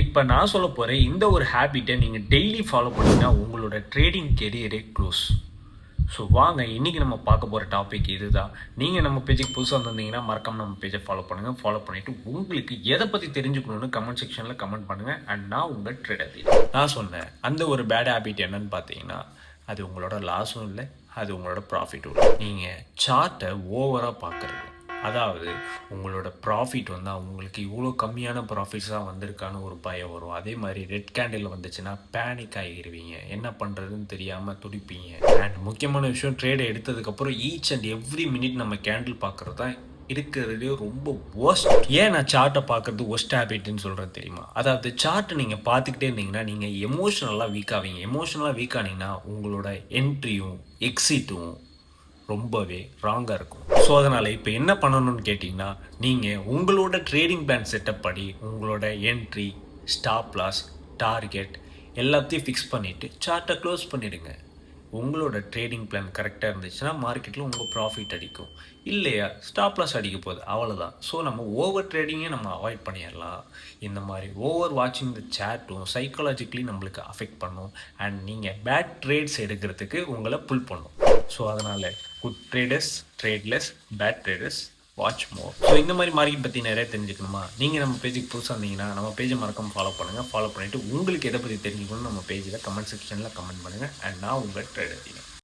இப்ப நான் சொல்லப் போற இந்த ஒரு ஹேபிட்ட நீங்க டெய்லி ஃபாலோ பண்ணீங்கன்னா, உங்களோட ட்ரேடிங் கெரியரே க்ளோஸ். ஸோ வாங்க, இன்னைக்கு நம்ம பார்க்க போற டாபிக் இதுதான். நீங்க நம்ம பேஜுக்கு புதுசா வந்திருந்தீங்கன்னா, மறக்காம நம்ம பேஜ ஃபாலோ பண்ணுங்க. ஃபாலோ பண்ணிட்டு உங்களுக்கு எத பத்தி தெரிஞ்சுக்கணும்னு கமெண்ட் செக்ஷன்ல கமெண்ட் பண்ணுங்க. அண்ட் நான் உங்க ட்ரேடர் தீனா. நான் சொன்னேன் அந்த ஒரு பேட் ஹேபிட் என்னன்னு பார்த்தீங்கன்னா, அது உங்களோட லாஸும் இல்ல, அது உங்களோட ப்ராஃபிட்டும் இல்ல. நீங்க சார்ட்ட ஓவரா பார்க்கறது. அதாவது உங்களோட ப்ராஃபிட் வந்து உங்களுக்கு இவ்வளோ கம்மியான ப்ராஃபிட்ஸ் தான் வந்திருக்கான்னு ஒரு பயம் வரும். அதே மாதிரி ரெட் கேண்டில் வந்துச்சுன்னா பேனிக் ஆகிருவீங்க. என்ன பண்ணுறதுன்னு தெரியாமல் துடிப்பீங்க. அண்ட் முக்கியமான விஷயம், ட்ரேடை எடுத்ததுக்கப்புறம் ஈச் அண்ட் எவ்ரி மினிட் நம்ம கேண்டில் பார்க்குறது தான் இருக்கிறதுலே ரொம்ப ஒஸ்ட். ஏன் நான் சார்ட்டை பார்க்குறது ஒஸ்ட் ஹேபிட்னு சொல்கிறது தெரியுமா? அதாவது சார்ட்டை நீங்கள் பார்த்துக்கிட்டே இருந்தீங்கன்னா நீங்கள் எமோஷனலாக வீக் ஆவீங்க. எமோஷனலாக வீக் ஆனீங்கன்னா உங்களோட என்ட்ரியும் எக்ஸிட்டும் ரொம்பவே ராங்காக இருக்கும். ஸோ அதனால் இப்போ என்ன பண்ணணும்னு கேட்டிங்கன்னா, நீங்கள் உங்களோட ட்ரேடிங் பிளான் செட்டப் படி உங்களோட என்ட்ரி, ஸ்டாப் லாஸ், டார்கெட் எல்லாத்தையும் ஃபிக்ஸ் பண்ணிவிட்டு சார்ட்டை க்ளோஸ் பண்ணிவிடுங்க. உங்களோட ட்ரேடிங் பிளான் கரெக்டாக இருந்துச்சுன்னா மார்க்கெட்டில் உங்கள் ப்ராஃபிட் அடிக்கும். இல்லையா ஸ்டாப் லாஸ் அடிக்க போகுது, அவ்வளோதான். ஸோ நம்ம ஓவர் ட்ரேடிங்கே நம்ம அவாய்ட் பண்ணிடலாம். இந்த மாதிரி ஓவர் வாட்சிங் த சேட்டும் சைக்காலஜிக்கலி நம்மளுக்கு அஃபெக்ட் பண்ணும். அண்ட் நீங்கள் பேட் ட்ரேட்ஸ் எடுக்கிறதுக்கு உங்களை புல் பண்ணும். ஸோ அதனால் good traders trade less, bad traders watch more. So இந்த மாதிரி மார்க்கெட் பற்றி நிறைய தெரிஞ்சுக்கணுமா? நீங்கள் நம்ம பேஜுக்கு புதுசாக இருந்தீங்கன்னா நம்ம பேஜை மறக்காம ஃபாலோ பண்ணுங்கள். ஃபாலோ பண்ணிவிட்டு உங்களுக்கு எதை பற்றி தெரிஞ்சுக்கணும்னு நம்ம பேஜில் கமெண்ட் செக்ஷனில் கமெண்ட் பண்ணுங்கள். அண்ட் நான் உங்கள் ட்ரேடர் தீனா.